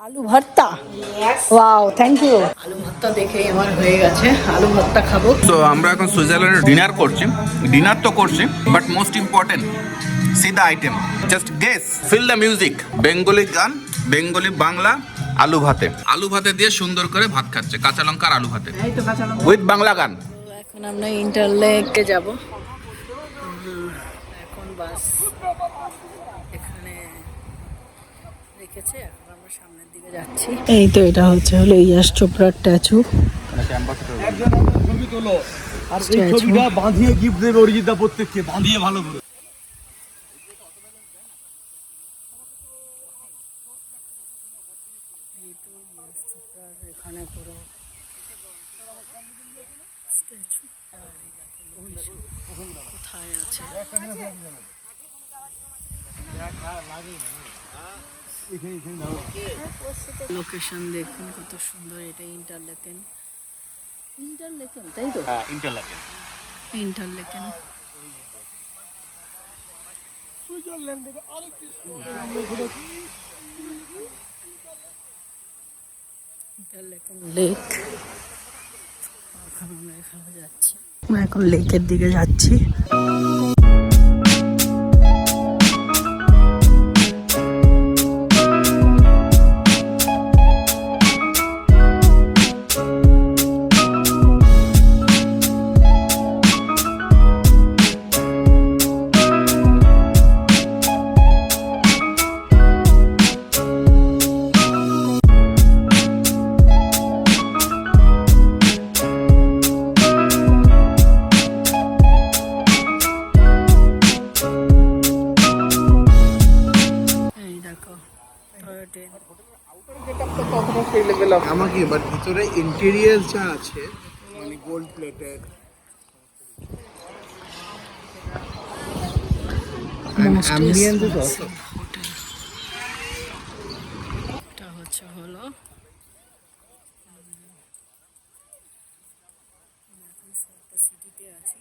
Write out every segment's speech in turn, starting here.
আলু ভর্তা, wow, thank you. আলু ভর্তা দেখে আমার হয়ে গেছে, আলু ভর্তা খাবো। তো আমরা এখন সুইজারল্যান্ডে ডিনার করছি। ডিনার তো করছি, but most important see the item. Just guess, feel the music. Bengali গান, বেঙ্গলি বাংলা, আলু ভাতে। আলু ভাতে দিয়ে সুন্দর করে ভাত খাচ্ছে, কাঁচা লঙ্কা আর আলু ভাতে উইথ বাংলা গান। এখন আমরা ইন্টারলেকে যাব। এখন বাস এখানে রেখেছে, এখন আমরা সামনের দিকে যাচ্ছি। এই তো এটা হলো ইয়াশ চোপড়ার স্ট্যাচু। আর এই ছবিটা বাঁধিয়ে গিফট দেবে অরিজিৎদা প্রত্যেককে, বাঁধিয়ে ভালো করে। এখানে পুরো স্ট্যাচু কোথায় আছে? লোকেশন দেখুন কত সুন্দর। এটা ইন্টারলেকেন, তাই তো? Interlaken lake. এখন আমরা এখানে যাচ্ছি, আমরা এখন লেকের দিকে যাচ্ছি। আমাকে বাট ভিতরে ইন্টেরিয়ার যা আছে মানে গোল্ড প্লেটেড, অ্যাম্বিয়েন্স ইজ অসম। এটা হলো সিটিতে আছি।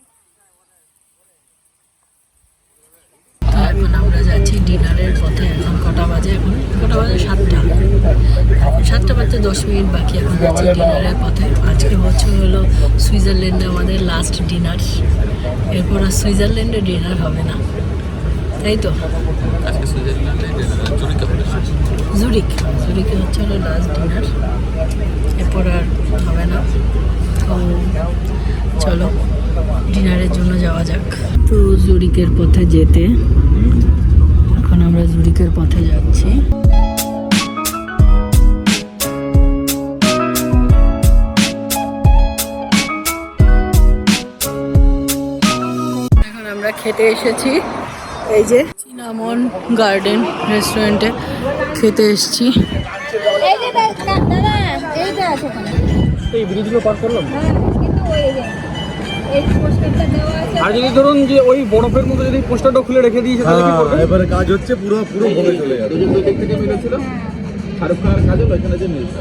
এখন আমরা যাচ্ছি ডিনারের পথে। এখন কটা বাজে? এখন কটা বাজে? 7টা। 7টা বাজতে 10 মিনিট বাকি। এখন যাচ্ছি ডিনারের পথে। আজকে হলো সুইজারল্যান্ডে আমাদের লাস্ট ডিনার। এরপর আর সুইজারল্যান্ডে ডিনার হবে না, তাই তো? জুরিকে হলো লাস্ট ডিনার, এরপর আর হবে না। তো চলো ডিনারের জন্য যাওয়া যাক। তো জুরিকের পথে যেতে, এখন আমরা জুরিকের পথে যাচ্ছি। এখন আমরা খেতে এসেছি, এই যে চিনামন গার্ডেন রেস্টুরেন্টে খেতে এসেছি। এই ব্রিজগুলো পার করলাম। আর যদি ধরুন যে ওই বরফের মধ্যে যদি পোস্টারটা খুলে রেখে দিয়েছে তাহলে কি করবে? এবারে কাজ হচ্ছে, পুরো ভরে চলে যাবে। দুজন দুই দিক থেকে মিলেছিল, শাহরুখ খানের কাজ হলো, এখানে যে মিলছে।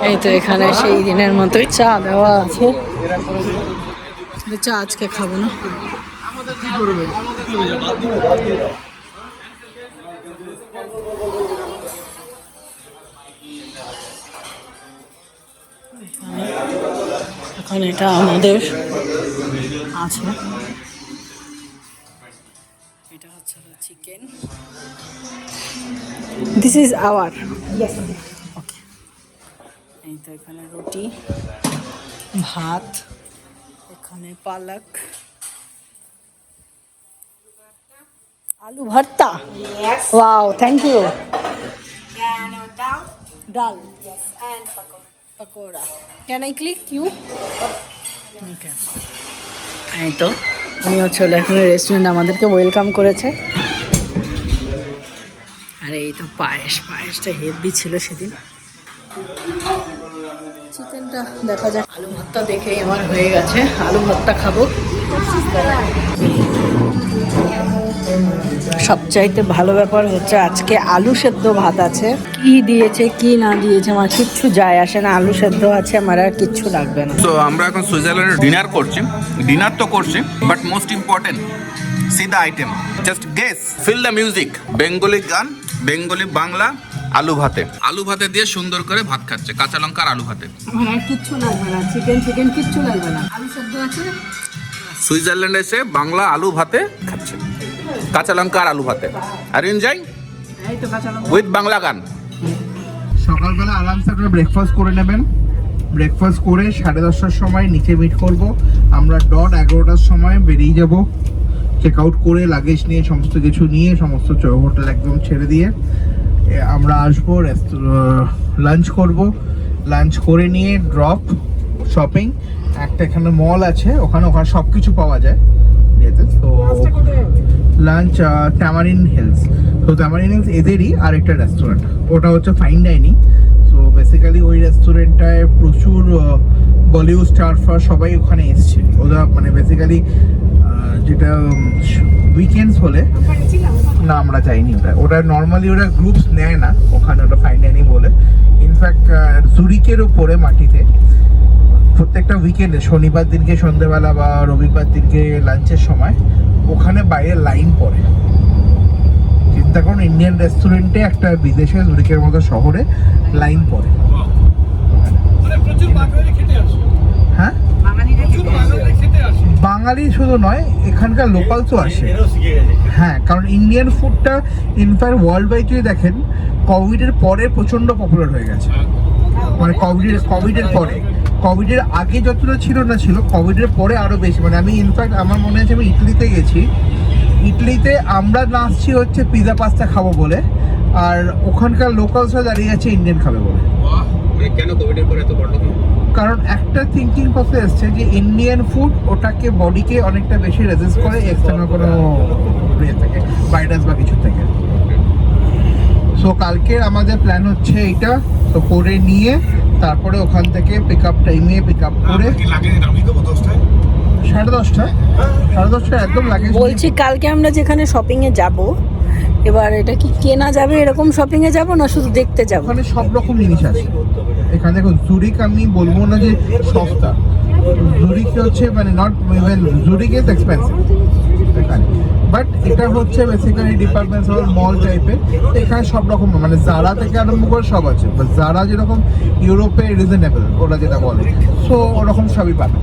এই তো এখানে সেই দিনের মতোই চা দেওয়া আছে। চা আজকে খাবো না। এখন এটা আমাদের আছে। এটা হচ্ছে chicken. This is our. Okay. এই তো এখানে রুটি, ভাত, এখানে পালক, আলু ভর্তা, ওয়াও, থ্যাংক ইউ। ডাল, pakora. Can I click you? Okay. এই তো উনি হলো এখানে রেস্টুরেন্ট আমাদেরকে ওয়েলকাম করেছে। আর এই তো পায়েসটা হেভি ছিল সেদিন। চিকেনটা দেখা যাক। আলু ভর্তা দেখেই আমার হয়ে গেছে, আলু ভর্তা খাবো। সবচাইতে ভালো ব্যাপার হচ্ছে আজকে আলু সেদ্ধ ভাত আছে। কি দিয়েছে কি না দিয়েছে আমার কিচ্ছু যায় আসে না, আলু সেদ্ধ আছে, আমার আর কিচ্ছু লাগবে না। তো আমরা এখন সুইজারল্যান্ডে ডিনার করছি। ডিনার তো করছি, but most important see the item. Just guess, feel the music. Bengali গান, বেঙ্গলি বাংলা, আলু ভাতে, আলু ভাতে দিয়ে সুন্দর করে ভাত খাচ্ছে, কাঁচা লঙ্কা আর আলু ভাতে। আমার আর কিচ্ছু লাগবে না, চিকেন কিচ্ছু লাগবে না, আলু সেদ্ধ আছে। সুইজারল্যান্ডে এসে বাংলা আলু ভাতে খাচ্ছে, কাঁচা লঙ্কা আর আলু ভাতে। আর এনজয় এই তো কাঁচা লঙ্কা উইথ বাংলা গান। সকালবেলা আরামসে আপনারা ব্রেকফাস্ট করে নেবেন। ব্রেকফাস্ট করে 10:30টার সময় নিচে মিট করব। আমরা 11টার সময় বেরিয়ে যাব, চেক আউট করে লাগেজ নিয়ে সমস্ত কিছু নিয়ে সমস্ত হোটেল একদম ছেড়ে দিয়ে আমরা আসবো, লাঞ্চ করব। লাঞ্চ করে নিয়ে ড্রপ শপিং, একটা এখানে মল আছে, ওখানে সব কিছু পাওয়া যায়। তো লাঞ্চ ট্যামারিন হিলস, তো ট্যামারিন হিলস এদেরই আরেকটা রেস্টুরেন্ট, ওটা হচ্ছে ফাইন ডাইনিং। সো বেসিক্যালি ওই রেস্টুরেন্টটায় প্রচুর বলিউড স্টার ফার সবাই ওখানে এসছে। ওরা মানে বেসিক্যালি যেটা উইকেন্ডস হলে না আমরা যাইনি, ওটা নর্মালি ওরা গ্রুপস নেয় না ওখানে, ওটা ফাইন ডাইনিং বলে। ইনফ্যাক্ট জুরিকের উপরে মাটিতে প্রত্যেকটা উইকেন্ডে শনিবার দিনকে সন্ধ্যেবেলা বা রবিবার দিনকে লাঞ্চের সময় ওখানে বাইরে লাইন পড়ে। চিন্তা করুন, ইন্ডিয়ান রেস্টুরেন্টে একটা বিদেশে জুরিকের মতো শহরে লাইন পড়ে। হ্যাঁ, বাঙালি শুধু নয়, এখানকার লোকালসও আসে। হ্যাঁ, কারণ ইন্ডিয়ান ফুডটা ইনফ্যাক্ট ওয়ার্ল্ড ওয়াইড যদি দেখেন, কোভিডের পরে প্রচণ্ড পপুলার হয়ে গেছে। মানে কোভিডের পরে, কোভিডের আগে যতটা ছিল না ছিল, কোভিডের পরে আরও বেশি। মানে আমি ইনফ্যাক্ট আমার মনে আছে আমি ইটালিতে গেছি, ইটালিতে আমরা নাচছি হচ্ছে পিৎজা পাস্তা খাবো বলে, আর ওখানকার লোকালসরা দাঁড়িয়ে আছে ইন্ডিয়ান খাবে বলে। কেন কোভিডের পরে এত বড়? কারণ একটা থিঙ্কিং প্রসেস এসছে যে ইন্ডিয়ান ফুড ওটাকে বডিকে অনেকটা বেশি রেজিস্ট করে এক্সটার্নাল কোনো থেকে, ভাইরাস বা কিছু থেকে। সো কালকের আমাদের প্ল্যান হচ্ছে এইটা, তো করে নিয়ে তারপরে ওখান থেকে পিক আপ টাইমে পিক আপ করে 10:30 একদম লাগে। বলছি কালকে আমরা যেখানে শপিং এ যাব, এবার এটা কি কেনা যাবে এরকম শপিং এ যাব না শুধু দেখতে যাব? ওখানে সব রকম জিনিস আছে। এখানে দেখো জুরিক, আমি বলবো না যে সস্তা, জুরিক হচ্ছে মানে not even Zurich is expensive এখানে, বাট এটা হচ্ছে বেসিক্যালি ডিপার্টমেন্ট স্টোর মল টাইপের। এখানে সব রকম মানে জারা থেকে আরম্ভ করে সব আছে, বাট জারা যেরকম ইউরোপে রিজনেবল ওরা যেটা বলে, সো ওরকম সবই পাবে।